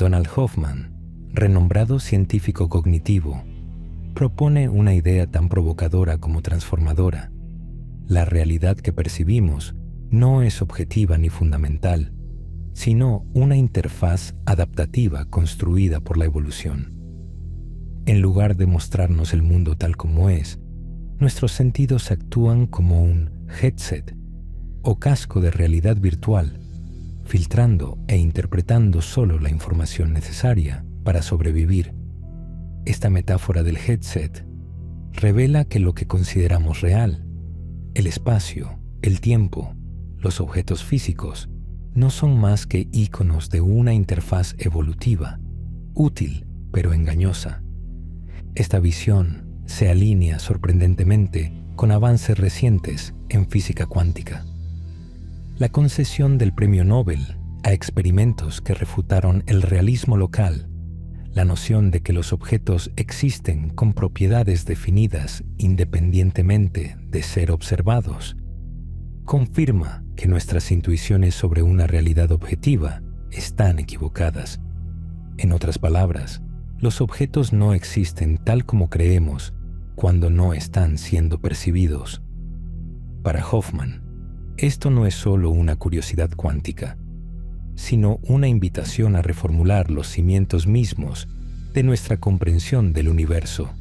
Donald Hoffman, renombrado científico cognitivo, propone una idea tan provocadora como transformadora. La realidad que percibimos no es objetiva ni fundamental, sino una interfaz adaptativa construida por la evolución. En lugar de mostrarnos el mundo tal como es, nuestros sentidos actúan como un headset o casco de realidad virtual, filtrando e interpretando solo la información necesaria para sobrevivir. Esta metáfora del headset revela que lo que consideramos real, el espacio, el tiempo, los objetos físicos, no son más que íconos de una interfaz evolutiva, útil pero engañosa. Esta visión se alinea sorprendentemente con avances recientes en física cuántica. La concesión del Premio Nobel a experimentos que refutaron el realismo local, la noción de que los objetos existen con propiedades definidas independientemente de ser observados, confirma que nuestras intuiciones sobre una realidad objetiva están equivocadas. En otras palabras, los objetos no existen tal como creemos cuando no están siendo percibidos. Para Hoffman, esto no es solo una curiosidad cuántica, sino una invitación a reformular los cimientos mismos de nuestra comprensión del universo.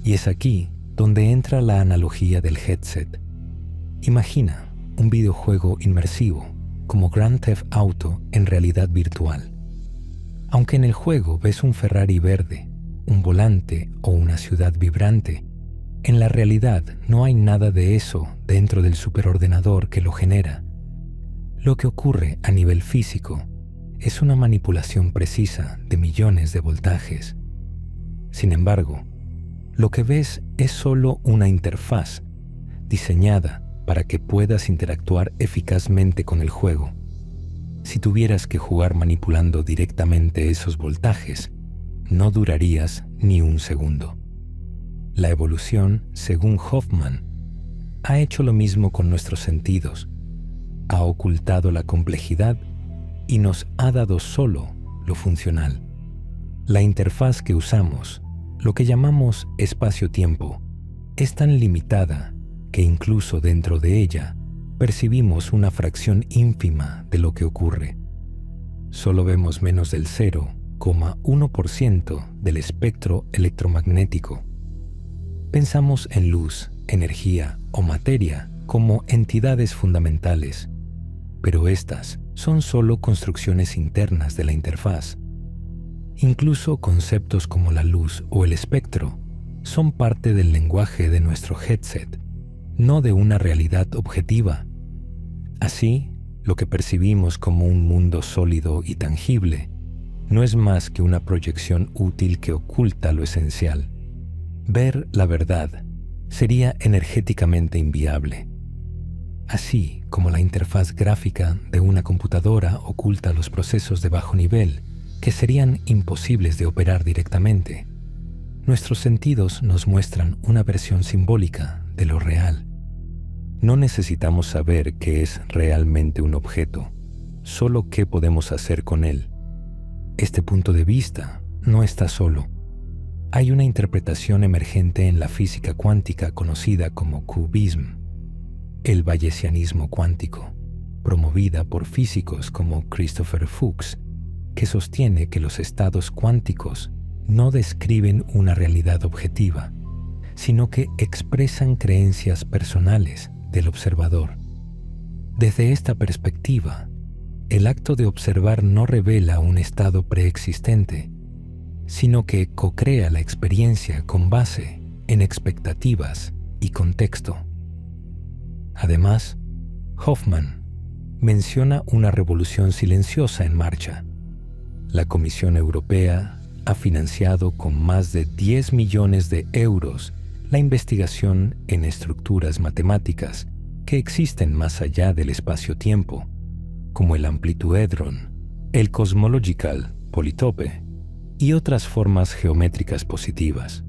Y es aquí donde entra la analogía del headset. Imagina un videojuego inmersivo como Grand Theft Auto en realidad virtual. Aunque en el juego ves un Ferrari verde, un volante o una ciudad vibrante, en la realidad no hay nada de eso dentro del superordenador que lo genera. Lo que ocurre a nivel físico es una manipulación precisa de millones de voltajes. Sin embargo, lo que ves es solo una interfaz diseñada para que puedas interactuar eficazmente con el juego. Si tuvieras que jugar manipulando directamente esos voltajes, no durarías ni un segundo. La evolución, según Hoffman, ha hecho lo mismo con nuestros sentidos. Ha ocultado la complejidad y nos ha dado solo lo funcional. La interfaz que usamos, lo que llamamos espacio-tiempo, es tan limitada que incluso dentro de ella percibimos una fracción ínfima de lo que ocurre. Solo vemos menos del 0,1% del espectro electromagnético. Pensamos en luz, energía o materia como entidades fundamentales, pero estas son solo construcciones internas de la interfaz. Incluso conceptos como la luz o el espectro son parte del lenguaje de nuestro headset, no de una realidad objetiva. Así, lo que percibimos como un mundo sólido y tangible no es más que una proyección útil que oculta lo esencial. Ver la verdad sería energéticamente inviable. Así como la interfaz gráfica de una computadora oculta los procesos de bajo nivel que serían imposibles de operar directamente, nuestros sentidos nos muestran una versión simbólica de lo real. No necesitamos saber qué es realmente un objeto, solo qué podemos hacer con él. Este punto de vista no está solo. Hay una interpretación emergente en la física cuántica conocida como cubismo, el bayesianismo cuántico, promovida por físicos como Christopher Fuchs, que sostiene que los estados cuánticos no describen una realidad objetiva, sino que expresan creencias personales del observador. Desde esta perspectiva, el acto de observar no revela un estado preexistente, sino que co-crea la experiencia con base en expectativas y contexto. Además, Hoffman menciona una revolución silenciosa en marcha. La Comisión Europea ha financiado con más de 10 millones de euros la investigación en estructuras matemáticas que existen más allá del espacio-tiempo, como el amplituedrón, el cosmological polytope y otras formas geométricas positivas.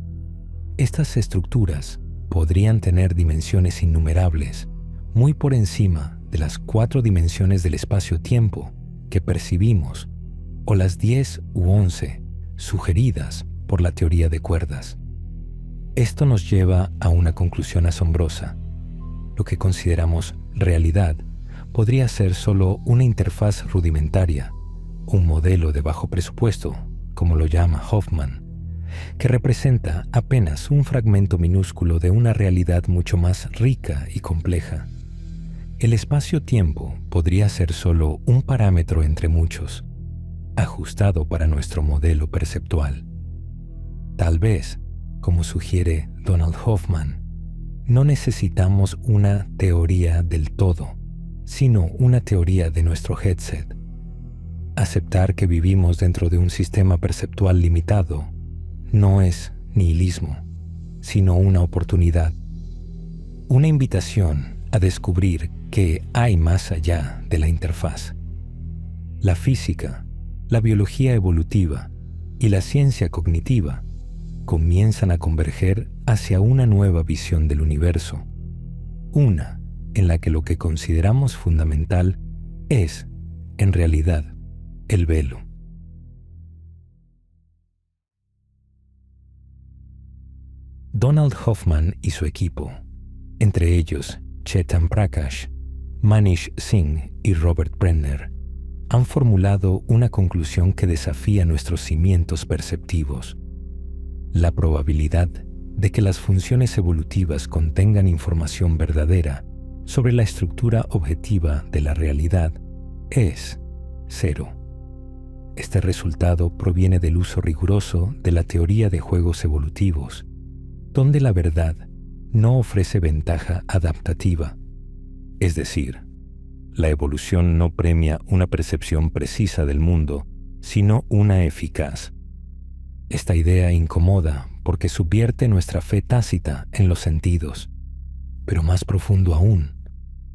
Estas estructuras podrían tener dimensiones innumerables, muy por encima de las 4 dimensiones del espacio-tiempo que percibimos o las 10 u 11 sugeridas por la teoría de cuerdas. Esto nos lleva a una conclusión asombrosa. Lo que consideramos realidad podría ser solo una interfaz rudimentaria, un modelo de bajo presupuesto, como lo llama Hoffman, que representa apenas un fragmento minúsculo de una realidad mucho más rica y compleja. El espacio-tiempo podría ser solo un parámetro entre muchos, ajustado para nuestro modelo perceptual. Tal vez, como sugiere Donald Hoffman, no necesitamos una teoría del todo, sino una teoría de nuestro headset. Aceptar que vivimos dentro de un sistema perceptual limitado no es nihilismo, sino una oportunidad, una invitación a descubrir que hay más allá de la interfaz. La física, la biología evolutiva y la ciencia cognitiva comienzan a converger hacia una nueva visión del universo, una en la que lo que consideramos fundamental es, en realidad, el velo. Donald Hoffman y su equipo, entre ellos Chetan Prakash, Manish Singh y Robert Brenner, han formulado una conclusión que desafía nuestros cimientos perceptivos. La probabilidad de que las funciones evolutivas contengan información verdadera sobre la estructura objetiva de la realidad es 0. Este resultado proviene del uso riguroso de la teoría de juegos evolutivos, donde la verdad no ofrece ventaja adaptativa, es decir, la evolución no premia una percepción precisa del mundo, sino una eficaz. Esta idea incomoda porque subvierte nuestra fe tácita en los sentidos, pero más profundo aún,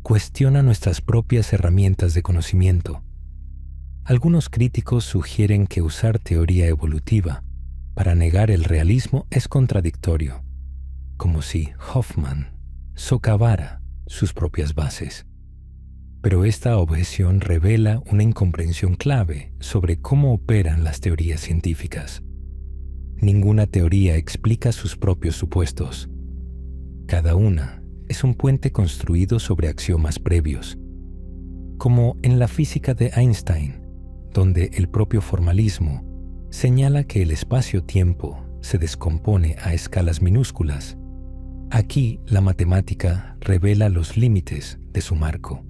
cuestiona nuestras propias herramientas de conocimiento. Algunos críticos sugieren que usar teoría evolutiva para negar el realismo es contradictorio, como si Hoffman socavara sus propias bases. Pero esta objeción revela una incomprensión clave sobre cómo operan las teorías científicas. Ninguna teoría explica sus propios supuestos. Cada una es un puente construido sobre axiomas previos, como en la física de Einstein, donde el propio formalismo señala que el espacio-tiempo se descompone a escalas minúsculas. Aquí la matemática revela los límites de su marco.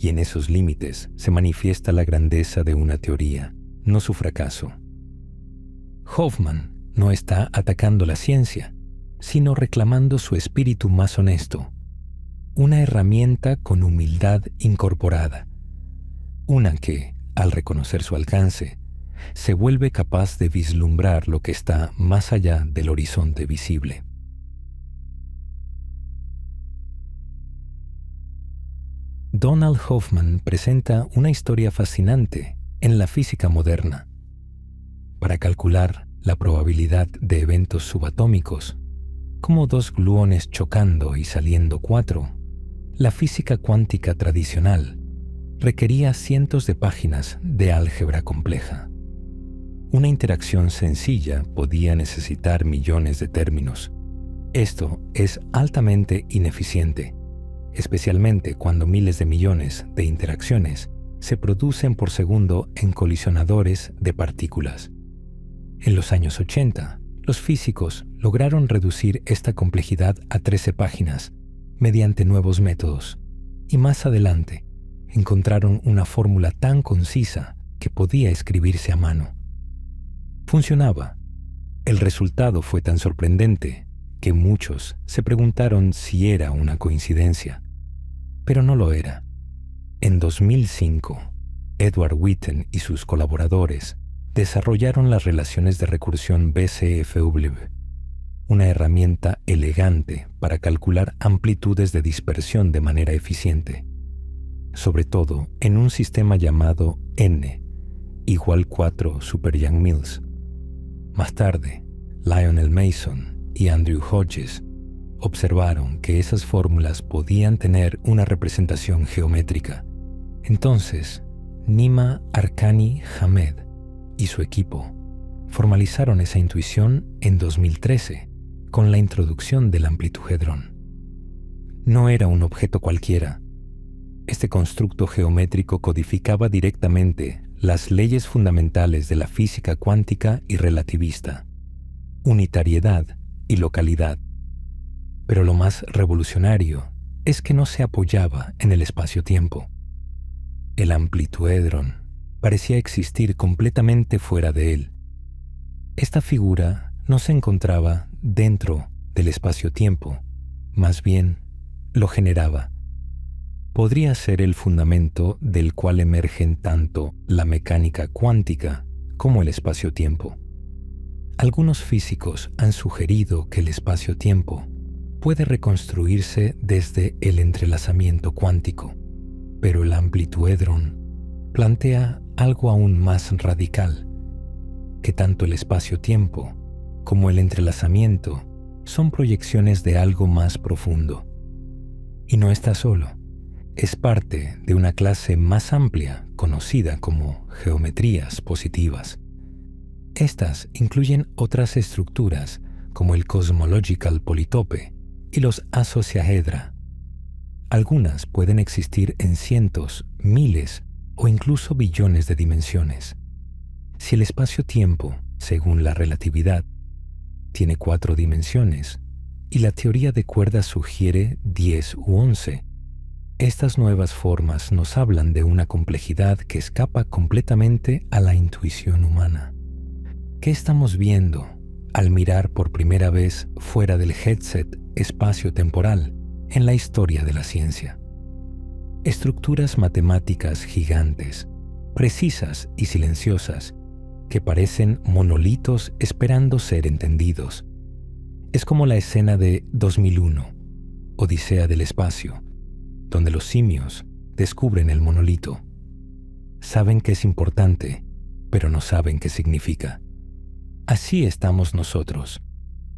Y en esos límites se manifiesta la grandeza de una teoría, no su fracaso. Hoffman no está atacando la ciencia, sino reclamando su espíritu más honesto, una herramienta con humildad incorporada, una que, al reconocer su alcance, se vuelve capaz de vislumbrar lo que está más allá del horizonte visible. Donald Hoffman presenta una historia fascinante en la física moderna. Para calcular la probabilidad de eventos subatómicos, como dos gluones chocando y saliendo 4, la física cuántica tradicional requería cientos de páginas de álgebra compleja. Una interacción sencilla podía necesitar millones de términos. Esto es altamente ineficiente, especialmente cuando miles de millones de interacciones se producen por segundo en colisionadores de partículas. En los años 80, los físicos lograron reducir esta complejidad a 13 páginas mediante nuevos métodos, y más adelante encontraron una fórmula tan concisa que podía escribirse a mano. Funcionaba. El resultado fue tan sorprendente que muchos se preguntaron si era una coincidencia, pero no lo era. En 2005, Edward Witten y sus colaboradores desarrollaron las relaciones de recursión BCFW, una herramienta elegante para calcular amplitudes de dispersión de manera eficiente, sobre todo en un sistema llamado N = 4 Super Young-Mills. Más tarde, Lionel Mason y Andrew Hodges observaron que esas fórmulas podían tener una representación geométrica. Entonces, Nima Arkani Hamed y su equipo formalizaron esa intuición en 2013 con la introducción del amplituhedrón. No era un objeto cualquiera. Este constructo geométrico codificaba directamente las leyes fundamentales de la física cuántica y relativista, unitariedad y localidad. Pero lo más revolucionario es que no se apoyaba en el espacio-tiempo. El amplituhedrón parecía existir completamente fuera de él. Esta figura no se encontraba dentro del espacio-tiempo, más bien lo generaba. Podría ser el fundamento del cual emergen tanto la mecánica cuántica como el espacio-tiempo. Algunos físicos han sugerido que el espacio-tiempo puede reconstruirse desde el entrelazamiento cuántico, pero el amplituhedrón plantea algo aún más radical, que tanto el espacio-tiempo como el entrelazamiento son proyecciones de algo más profundo. Y no está solo, es parte de una clase más amplia conocida como geometrías positivas. Estas incluyen otras estructuras como el Cosmological Polytope y los asociahedra. Algunas pueden existir en cientos, miles o incluso billones de dimensiones. Si el espacio-tiempo, según la relatividad, tiene 4 dimensiones y la teoría de cuerdas sugiere 10 u 11, estas nuevas formas nos hablan de una complejidad que escapa completamente a la intuición humana. ¿Qué estamos viendo al mirar por primera vez fuera del headset espacio-temporal en la historia de la ciencia? Estructuras matemáticas gigantes, precisas y silenciosas, que parecen monolitos esperando ser entendidos. Es como la escena de 2001, Odisea del espacio, donde los simios descubren el monolito. Saben que es importante, pero no saben qué significa. Así estamos nosotros.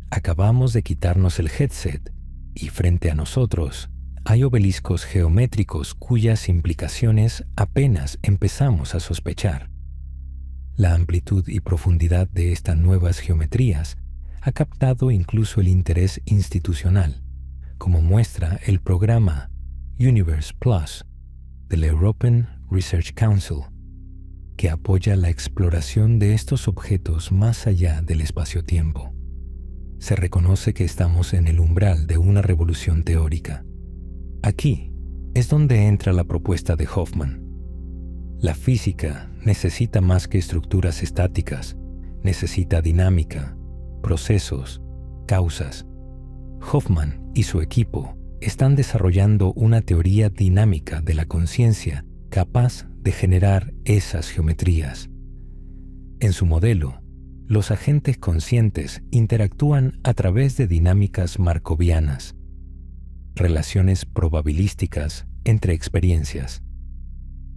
Acabamos de quitarnos el headset y frente a nosotros hay obeliscos geométricos cuyas implicaciones apenas empezamos a sospechar. La amplitud y profundidad de estas nuevas geometrías ha captado incluso el interés institucional, como muestra el programa Universe Plus del European Research Council, que apoya la exploración de estos objetos más allá del espacio-tiempo. Se reconoce que estamos en el umbral de una revolución teórica. Aquí es donde entra la propuesta de Hoffman. La física necesita más que estructuras estáticas, necesita dinámica, procesos, causas. Hoffman y su equipo están desarrollando una teoría dinámica de la conciencia capaz de generar esas geometrías. En su modelo, los agentes conscientes interactúan a través de dinámicas markovianas, relaciones probabilísticas entre experiencias.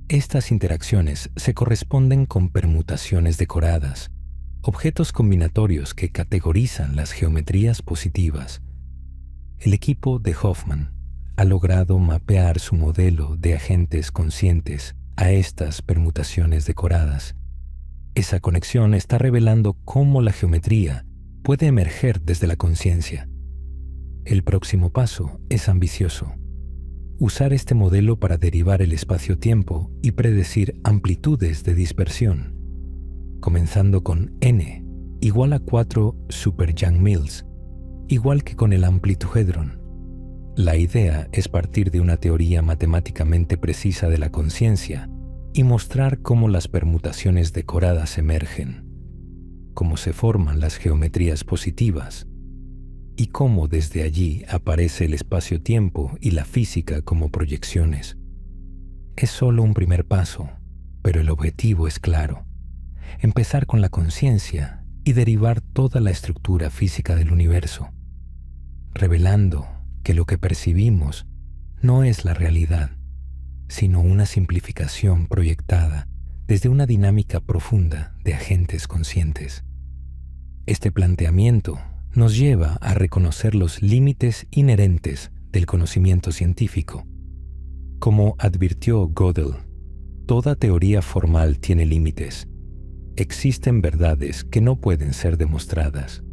Estas interacciones se corresponden con permutaciones decoradas, objetos combinatorios que categorizan las geometrías positivas. El equipo de Hoffman ha logrado mapear su modelo de agentes conscientes a estas permutaciones decoradas. Esa conexión está revelando cómo la geometría puede emerger desde la conciencia. El próximo paso es ambicioso: usar este modelo para derivar el espacio-tiempo y predecir amplitudes de dispersión, comenzando con n igual a 4 super Young-Mills, igual que con el amplituhedrón. La idea es partir de una teoría matemáticamente precisa de la conciencia y mostrar cómo las permutaciones decoradas emergen, cómo se forman las geometrías positivas y cómo desde allí aparece el espacio-tiempo y la física como proyecciones. Es solo un primer paso, pero el objetivo es claro: empezar con la conciencia y derivar toda la estructura física del universo, revelando que lo que percibimos no es la realidad, sino una simplificación proyectada desde una dinámica profunda de agentes conscientes. Este planteamiento nos lleva a reconocer los límites inherentes del conocimiento científico. Como advirtió Gödel, Toda teoría formal tiene límites. Existen verdades que no pueden ser demostradas.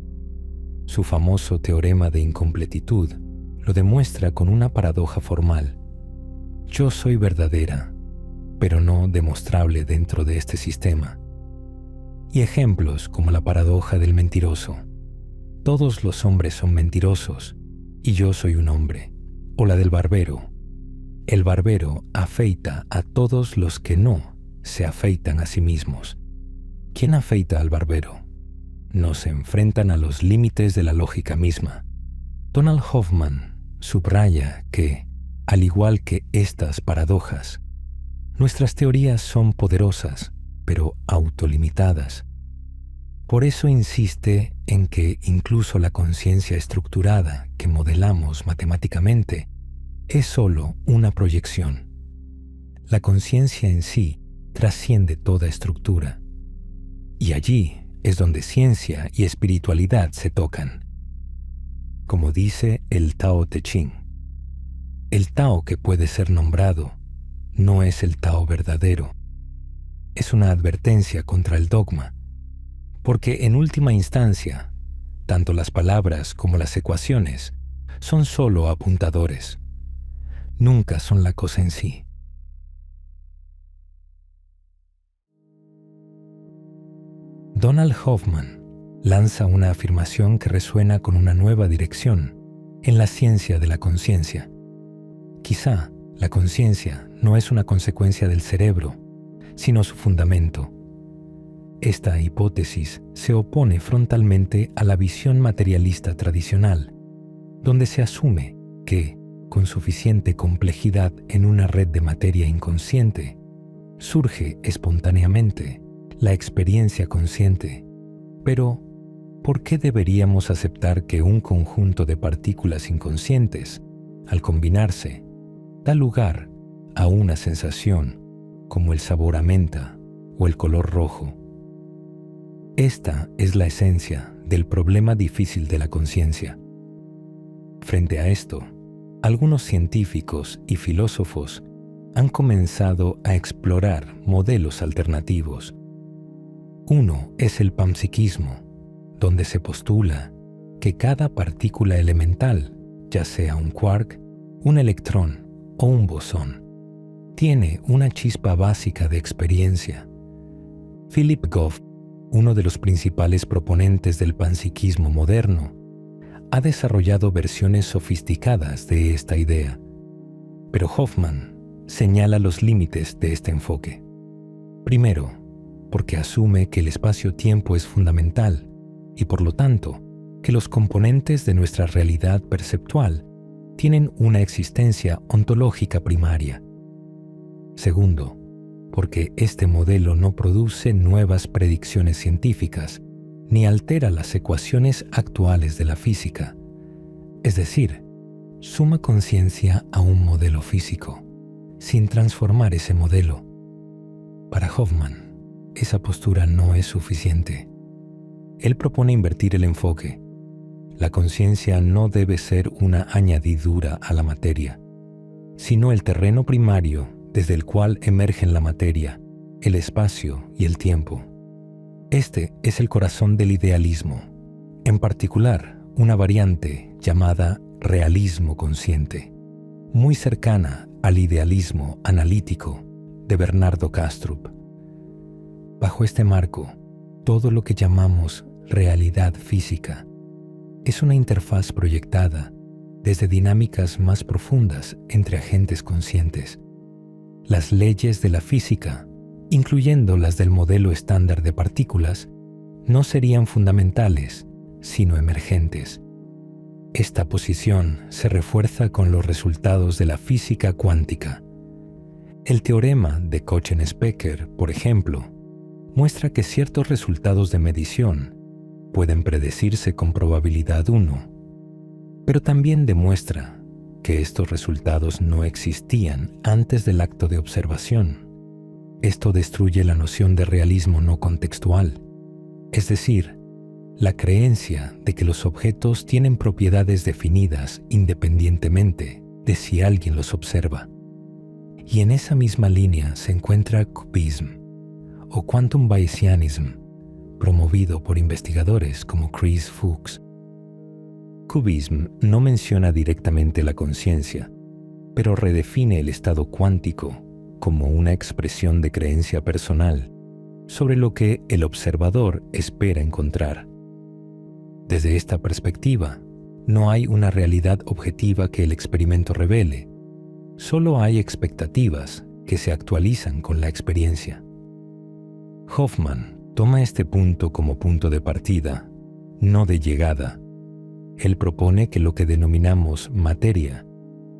Su famoso teorema de incompletitud lo demuestra con una paradoja formal. Yo soy verdadera, pero no demostrable dentro de este sistema. Y ejemplos como la paradoja del mentiroso. Todos los hombres son mentirosos, y yo soy un hombre. O la del barbero. El barbero afeita a todos los que no se afeitan a sí mismos. ¿Quién afeita al barbero? No se enfrentan a los límites de la lógica misma. Donald Hoffman subraya que, al igual que estas paradojas, nuestras teorías son poderosas, pero autolimitadas. Por eso insiste en que incluso la conciencia estructurada que modelamos matemáticamente es solo una proyección. La conciencia en sí trasciende toda estructura. Y allí es donde ciencia y espiritualidad se tocan. Como dice el Tao Te Ching, el Tao que puede ser nombrado no es el Tao verdadero. Es una advertencia contra el dogma, porque en última instancia, tanto las palabras como las ecuaciones son solo apuntadores. Nunca son la cosa en sí. Donald Hoffman lanza una afirmación que resuena con una nueva dirección en la ciencia de la conciencia. Quizá la conciencia no es una consecuencia del cerebro, sino su fundamento. Esta hipótesis se opone frontalmente a la visión materialista tradicional, donde se asume que, con suficiente complejidad en una red de materia inconsciente, surge espontáneamente la experiencia consciente. Pero, ¿por qué deberíamos aceptar que un conjunto de partículas inconscientes, al combinarse, da lugar a una sensación como el sabor a menta o el color rojo? Esta es la esencia del problema difícil de la conciencia. Frente a esto, algunos científicos y filósofos han comenzado a explorar modelos alternativos. Uno es el panpsiquismo, donde se postula que cada partícula elemental, ya sea un quark, un electrón o un bosón, tiene una chispa básica de experiencia. Philip Goff, uno de los principales proponentes del panpsiquismo moderno, ha desarrollado versiones sofisticadas de esta idea, pero Hoffman señala los límites de este enfoque. Primero, porque asume que el espacio-tiempo es fundamental y por lo tanto que los componentes de nuestra realidad perceptual tienen una existencia ontológica primaria. Segundo, porque este modelo no produce nuevas predicciones científicas ni altera las ecuaciones actuales de la física, es decir, suma conciencia a un modelo físico, sin transformar ese modelo. Para Hoffman, esa postura no es suficiente. Él propone invertir el enfoque. La conciencia no debe ser una añadidura a la materia, sino el terreno primario desde el cual emergen la materia, el espacio y el tiempo. Este es el corazón del idealismo, en particular una variante llamada realismo consciente, muy cercana al idealismo analítico de Bernardo Kastrup. Bajo este marco, todo lo que llamamos realidad física es una interfaz proyectada desde dinámicas más profundas entre agentes conscientes. Las leyes de la física, incluyendo las del modelo estándar de partículas, no serían fundamentales, sino emergentes. Esta posición se refuerza con los resultados de la física cuántica. El teorema de Kochen-Specker, por ejemplo, muestra que ciertos resultados de medición pueden predecirse con probabilidad 1, pero también demuestra que estos resultados no existían antes del acto de observación. Esto destruye la noción de realismo no contextual, es decir, la creencia de que los objetos tienen propiedades definidas independientemente de si alguien los observa. Y en esa misma línea se encuentra Cubism o Quantum Bayesianism, promovido por investigadores como Chris Fuchs. Cubism no menciona directamente la conciencia, pero redefine el estado cuántico como una expresión de creencia personal sobre lo que el observador espera encontrar. Desde esta perspectiva, no hay una realidad objetiva que el experimento revele, solo hay expectativas que se actualizan con la experiencia. Hoffman toma este punto como punto de partida, no de llegada. Él propone que lo que denominamos materia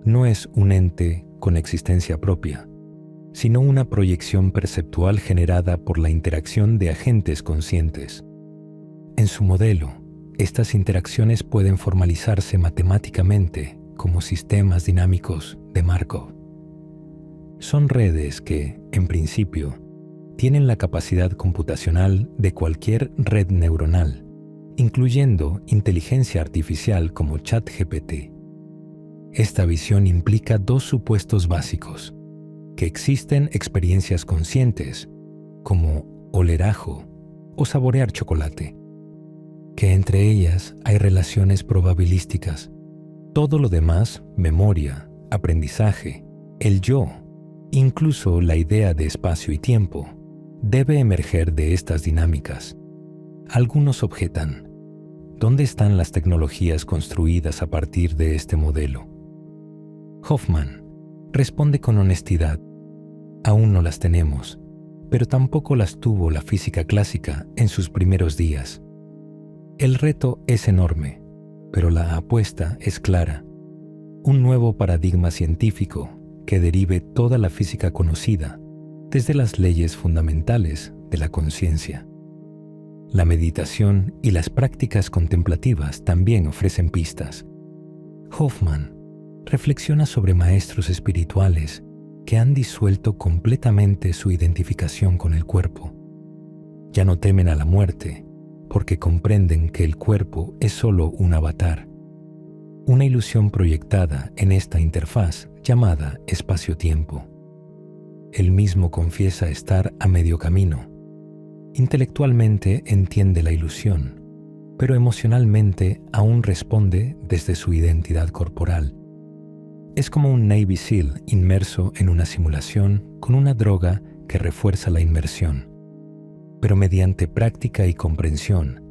no es un ente con existencia propia, sino una proyección perceptual generada por la interacción de agentes conscientes. En su modelo, estas interacciones pueden formalizarse matemáticamente como sistemas dinámicos de Markov. Son redes que, en principio, tienen la capacidad computacional de cualquier red neuronal, incluyendo inteligencia artificial como ChatGPT. Esta visión implica dos supuestos básicos: que existen experiencias conscientes, como oler ajo o saborear chocolate, que entre ellas hay relaciones probabilísticas. Todo lo demás, memoria, aprendizaje, el yo, incluso la idea de espacio y tiempo, debe emerger de estas dinámicas. Algunos objetan: ¿dónde están las tecnologías construidas a partir de este modelo? Hoffman responde con honestidad: aún no las tenemos, pero tampoco las tuvo la física clásica en sus primeros días. El reto es enorme, pero la apuesta es clara: un nuevo paradigma científico que derive toda la física conocida desde las leyes fundamentales de la conciencia. La meditación y las prácticas contemplativas también ofrecen pistas. Hoffman reflexiona sobre maestros espirituales que han disuelto completamente su identificación con el cuerpo. Ya no temen a la muerte porque comprenden que el cuerpo es solo un avatar, una ilusión proyectada en esta interfaz llamada espacio-tiempo. Él mismo confiesa estar a medio camino. Intelectualmente entiende la ilusión, pero emocionalmente aún responde desde su identidad corporal. Es como un Navy SEAL inmerso en una simulación con una droga que refuerza la inmersión. Pero mediante práctica y comprensión,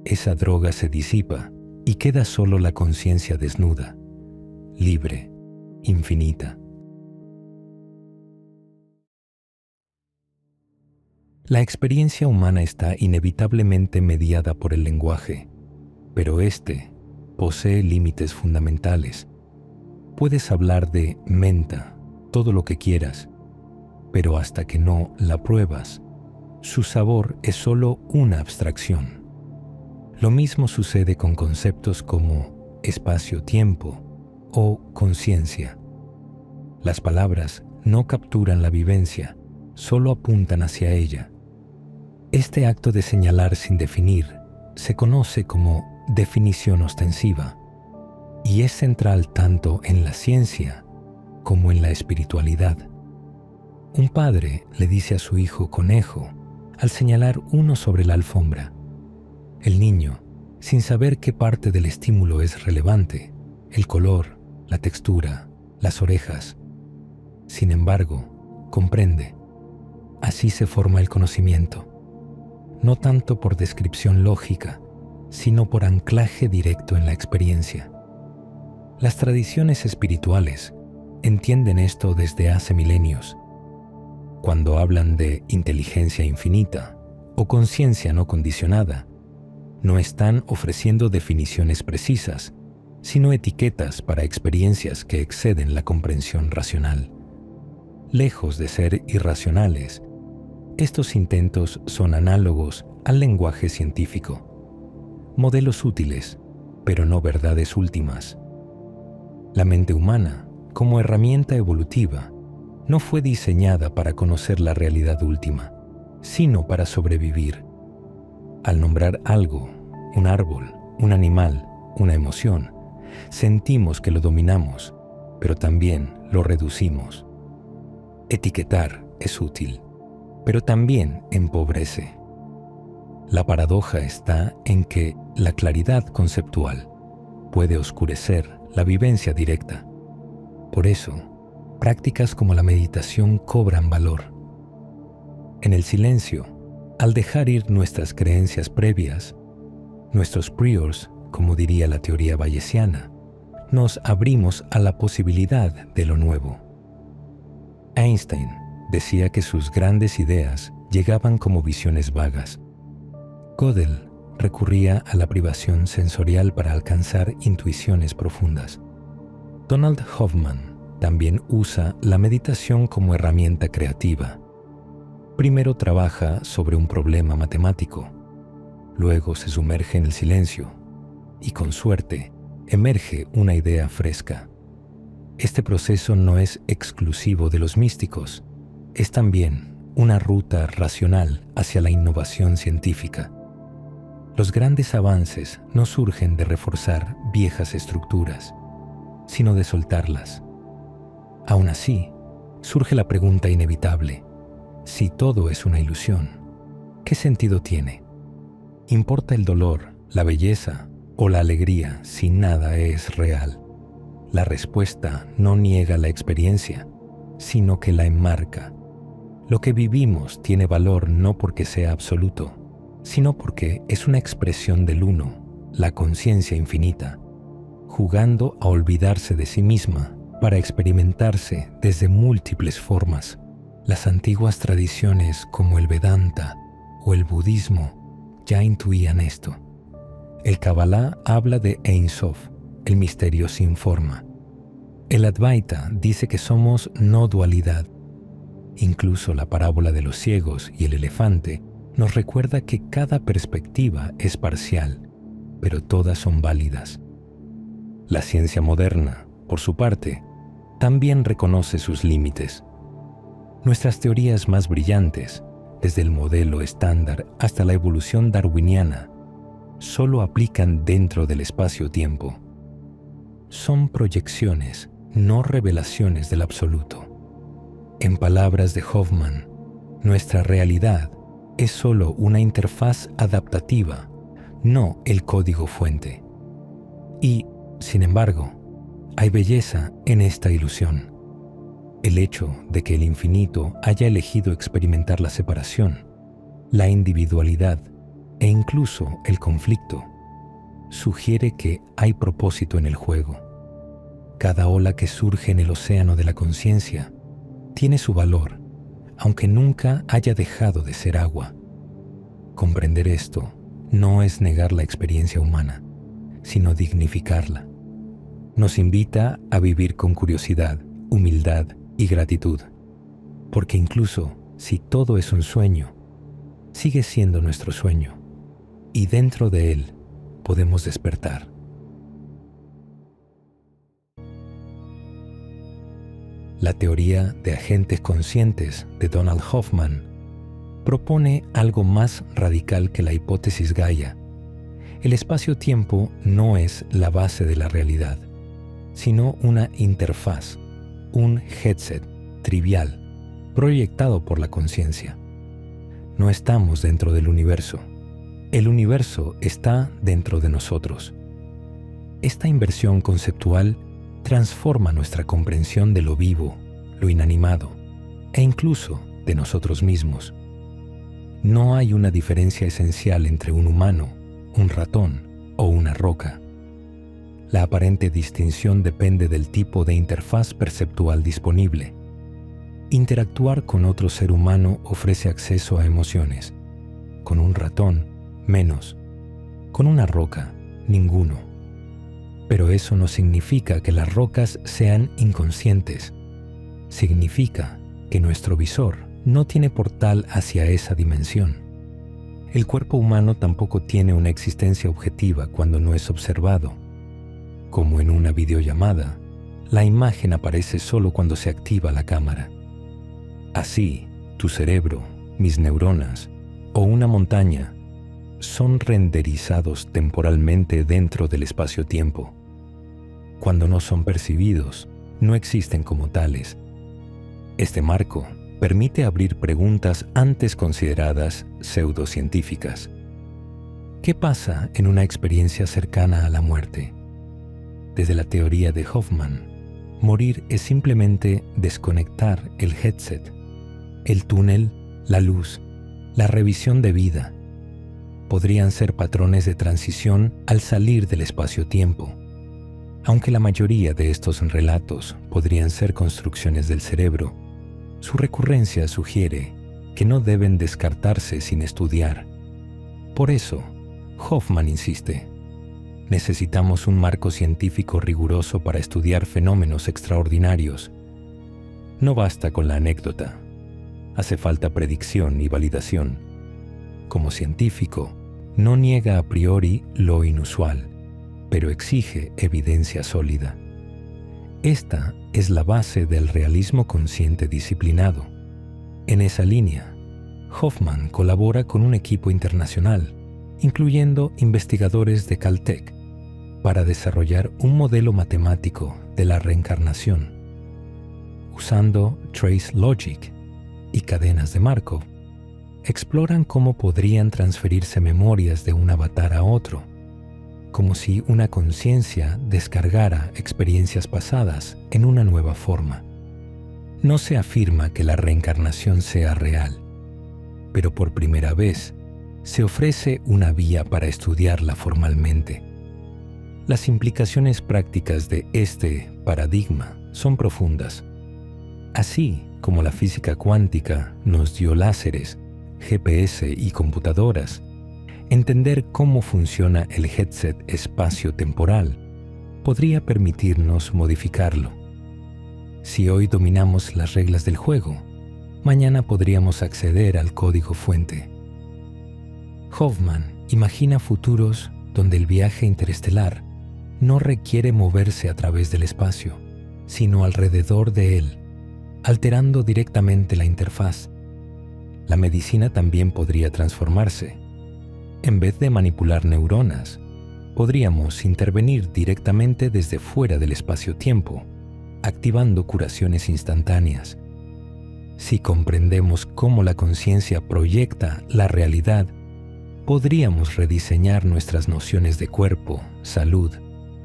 esa droga se disipa y queda solo la conciencia desnuda, libre, infinita. La experiencia humana está inevitablemente mediada por el lenguaje, pero este posee límites fundamentales. Puedes hablar de menta, todo lo que quieras, pero hasta que no la pruebas, su sabor es solo una abstracción. Lo mismo sucede con conceptos como espacio-tiempo o conciencia. Las palabras no capturan la vivencia, solo apuntan hacia ella. Este acto de señalar sin definir se conoce como definición ostensiva y es central tanto en la ciencia como en la espiritualidad. Un padre le dice a su hijo conejo al señalar uno sobre la alfombra. El niño, sin saber qué parte del estímulo es relevante, el color, la textura, las orejas, sin embargo, comprende. Así se forma el conocimiento. No tanto por descripción lógica, sino por anclaje directo en la experiencia. Las tradiciones espirituales entienden esto desde hace milenios. Cuando hablan de inteligencia infinita o conciencia no condicionada, no están ofreciendo definiciones precisas, sino etiquetas para experiencias que exceden la comprensión racional. Lejos de ser irracionales, estos intentos son análogos al lenguaje científico, modelos útiles, pero no verdades últimas. La mente humana, como herramienta evolutiva, no fue diseñada para conocer la realidad última, sino para sobrevivir. Al nombrar algo, un árbol, un animal, una emoción, sentimos que lo dominamos, pero también lo reducimos. Etiquetar es útil, pero también empobrece. La paradoja está en que la claridad conceptual puede oscurecer la vivencia directa. Por eso, prácticas como la meditación cobran valor. En el silencio, al dejar ir nuestras creencias previas, nuestros priors, como diría la teoría bayesiana, nos abrimos a la posibilidad de lo nuevo. Einstein decía que sus grandes ideas llegaban como visiones vagas. Gödel recurría a la privación sensorial para alcanzar intuiciones profundas. Donald Hoffman también usa la meditación como herramienta creativa. Primero trabaja sobre un problema matemático, luego se sumerge en el silencio y, con suerte, emerge una idea fresca. Este proceso no es exclusivo de los místicos, es también una ruta racional hacia la innovación científica. Los grandes avances no surgen de reforzar viejas estructuras, sino de soltarlas. Aún así, surge la pregunta inevitable: si todo es una ilusión, ¿qué sentido tiene? ¿Importa el dolor, la belleza o la alegría si nada es real? La respuesta no niega la experiencia, sino que la enmarca. Lo que vivimos tiene valor no porque sea absoluto, sino porque es una expresión del uno, la conciencia infinita, jugando a olvidarse de sí misma para experimentarse desde múltiples formas. Las antiguas tradiciones como el Vedanta o el budismo ya intuían esto. El Kabbalah habla de Ein Sof, el misterio sin forma. El Advaita dice que somos no dualidad. Incluso la parábola de los ciegos y el elefante nos recuerda que cada perspectiva es parcial, pero todas son válidas. La ciencia moderna, por su parte, también reconoce sus límites. Nuestras teorías más brillantes, desde el modelo estándar hasta la evolución darwiniana, solo aplican dentro del espacio-tiempo. Son proyecciones, no revelaciones del absoluto. En palabras de Hoffman, nuestra realidad es solo una interfaz adaptativa, no el código fuente. Y, sin embargo, hay belleza en esta ilusión. El hecho de que el infinito haya elegido experimentar la separación, la individualidad e incluso el conflicto, sugiere que hay propósito en el juego. Cada ola que surge en el océano de la conciencia tiene su valor, aunque nunca haya dejado de ser agua. Comprender esto no es negar la experiencia humana, sino dignificarla. Nos invita a vivir con curiosidad, humildad y gratitud, porque incluso si todo es un sueño, sigue siendo nuestro sueño, y dentro de él podemos despertar. La teoría de agentes conscientes de Donald Hoffman propone algo más radical que la hipótesis Gaia. El espacio-tiempo no es la base de la realidad, sino una interfaz, un headset trivial, proyectado por la conciencia. No estamos dentro del universo. El universo está dentro de nosotros. Esta inversión conceptual transforma nuestra comprensión de lo vivo, lo inanimado e incluso de nosotros mismos. No hay una diferencia esencial entre un humano, un ratón o una roca. La aparente distinción depende del tipo de interfaz perceptual disponible. Interactuar con otro ser humano ofrece acceso a emociones. Con un ratón, menos. Con una roca, ninguno. Pero eso no significa que las rocas sean inconscientes. Significa que nuestro visor no tiene portal hacia esa dimensión. El cuerpo humano tampoco tiene una existencia objetiva cuando no es observado. Como en una videollamada, la imagen aparece solo cuando se activa la cámara. Así, tu cerebro, mis neuronas o una montaña son renderizados temporalmente dentro del espacio-tiempo. Cuando no son percibidos, no existen como tales. Este marco permite abrir preguntas antes consideradas pseudocientíficas. ¿Qué pasa en una experiencia cercana a la muerte? Desde la teoría de Hoffman, morir es simplemente desconectar el headset, el túnel, la luz, la revisión de vida. Podrían ser patrones de transición al salir del espacio-tiempo. Aunque la mayoría de estos relatos podrían ser construcciones del cerebro, su recurrencia sugiere que no deben descartarse sin estudiar. Por eso, Hoffman insiste: necesitamos un marco científico riguroso para estudiar fenómenos extraordinarios. No basta con la anécdota. Hace falta predicción y validación. Como científico, no niega a priori lo inusual, pero exige evidencia sólida. Esta es la base del realismo consciente disciplinado. En esa línea, Hoffman colabora con un equipo internacional, incluyendo investigadores de Caltech, para desarrollar un modelo matemático de la reencarnación. Usando trace logic y cadenas de Markov, exploran cómo podrían transferirse memorias de un avatar a otro, como si una conciencia descargara experiencias pasadas en una nueva forma. No se afirma que la reencarnación sea real, pero por primera vez se ofrece una vía para estudiarla formalmente. Las implicaciones prácticas de este paradigma son profundas. Así como la física cuántica nos dio láseres, GPS y computadoras, entender cómo funciona el headset espacio-temporal podría permitirnos modificarlo. Si hoy dominamos las reglas del juego, mañana podríamos acceder al código fuente. Hoffman imagina futuros donde el viaje interestelar no requiere moverse a través del espacio, sino alrededor de él, alterando directamente la interfaz. La medicina también podría transformarse. En vez de manipular neuronas, podríamos intervenir directamente desde fuera del espacio-tiempo, activando curaciones instantáneas. Si comprendemos cómo la conciencia proyecta la realidad, podríamos rediseñar nuestras nociones de cuerpo, salud,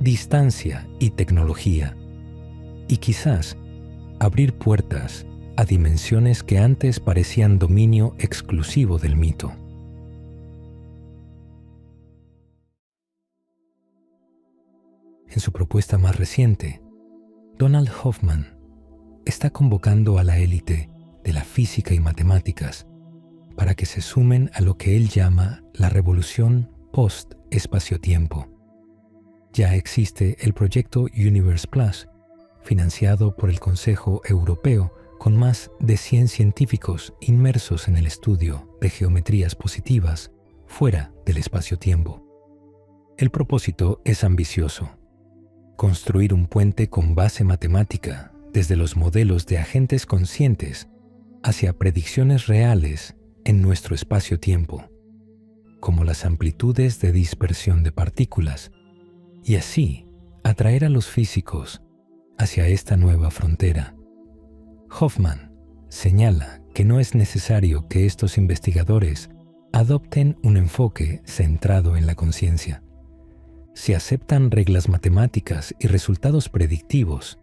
distancia y tecnología, y quizás abrir puertas a dimensiones que antes parecían dominio exclusivo del mito. En su propuesta más reciente, Donald Hoffman está convocando a la élite de la física y matemáticas para que se sumen a lo que él llama la revolución post-espacio-tiempo. Ya existe el proyecto Universe Plus, financiado por el Consejo Europeo, con más de 100 científicos inmersos en el estudio de geometrías positivas fuera del espacio-tiempo. El propósito es ambicioso: construir un puente con base matemática desde los modelos de agentes conscientes hacia predicciones reales en nuestro espacio-tiempo, como las amplitudes de dispersión de partículas, y así atraer a los físicos hacia esta nueva frontera. Hoffman señala que no es necesario que estos investigadores adopten un enfoque centrado en la conciencia. Si aceptan reglas matemáticas y resultados predictivos,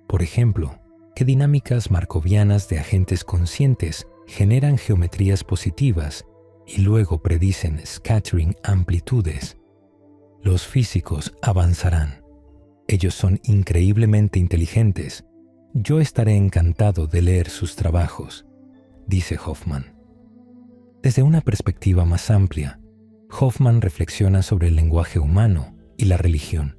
por ejemplo, que dinámicas markovianas de agentes conscientes generan geometrías positivas y luego predicen scattering amplitudes, los físicos avanzarán. Ellos son increíblemente inteligentes. Yo estaré encantado de leer sus trabajos, dice Hoffman. Desde una perspectiva más amplia, Hoffman reflexiona sobre el lenguaje humano y la religión.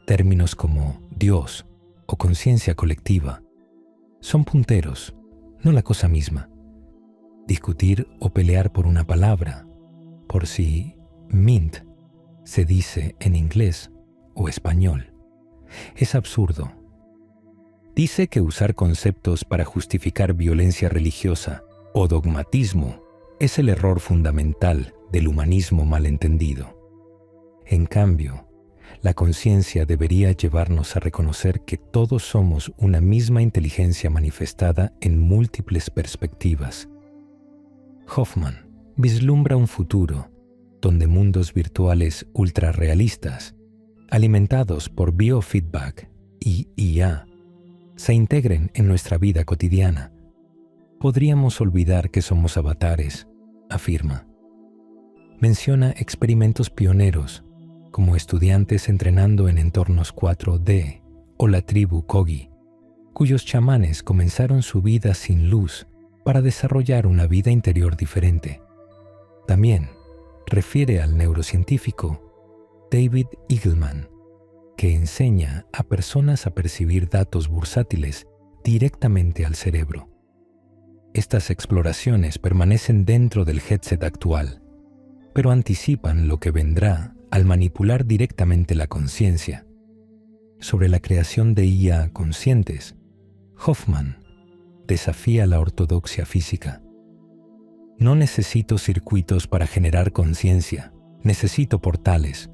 Términos como Dios o conciencia colectiva son punteros, no la cosa misma. Discutir o pelear por una palabra, por si mint se dice en inglés o español, es absurdo. Dice que usar conceptos para justificar violencia religiosa o dogmatismo es el error fundamental del humanismo malentendido. En cambio, La conciencia debería llevarnos a reconocer que todos somos una misma inteligencia manifestada en múltiples perspectivas. Hoffman vislumbra un futuro donde mundos virtuales ultrarrealistas, alimentados por biofeedback y IA, se integren en nuestra vida cotidiana. Podríamos olvidar que somos avatares, afirma. Menciona experimentos pioneros, como estudiantes entrenando en entornos 4D o la tribu Kogi, cuyos chamanes comenzaron su vida sin luz para desarrollar una vida interior diferente. También refiere al neurocientífico David Eagleman, que enseña a personas a percibir datos bursátiles directamente al cerebro. Estas exploraciones permanecen dentro del headset actual, pero anticipan lo que vendrá al manipular directamente la conciencia. Sobre la creación de IA conscientes, Hoffman desafía la ortodoxia física. No necesito circuitos para generar conciencia, necesito portales.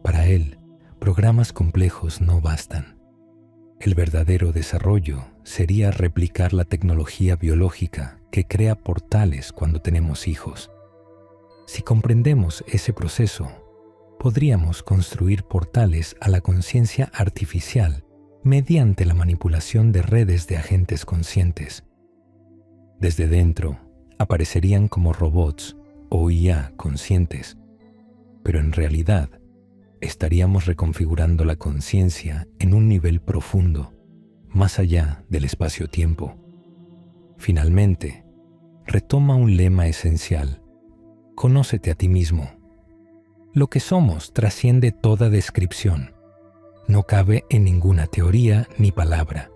Para él, programas complejos no bastan. El verdadero desarrollo sería replicar la tecnología biológica que crea portales cuando tenemos hijos. Si comprendemos ese proceso, podríamos construir portales a la conciencia artificial mediante la manipulación de redes de agentes conscientes. Desde dentro, aparecerían como robots o IA conscientes, pero en realidad estaríamos reconfigurando la conciencia en un nivel profundo, más allá del espacio-tiempo. Finalmente, retoma un lema esencial: conócete a ti mismo. Lo que somos trasciende toda descripción. No cabe en ninguna teoría ni palabra.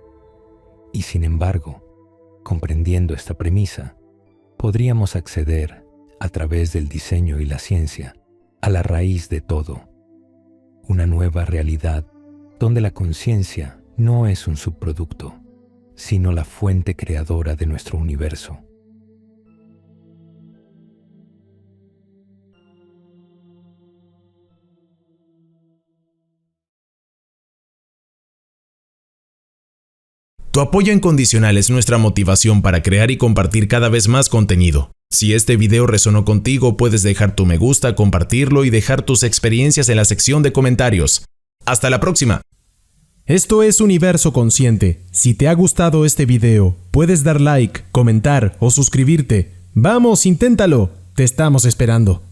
Y sin embargo, comprendiendo esta premisa, podríamos acceder, a través del diseño y la ciencia, a la raíz de todo. Una nueva realidad donde la conciencia no es un subproducto, sino la fuente creadora de nuestro universo. Tu apoyo incondicional es nuestra motivación para crear y compartir cada vez más contenido. Si este video resonó contigo, puedes dejar tu me gusta, compartirlo y dejar tus experiencias en la sección de comentarios. ¡Hasta la próxima! Esto es Universo Consciente. Si te ha gustado este video, puedes dar like, comentar o suscribirte. ¡Vamos, inténtalo! Te estamos esperando.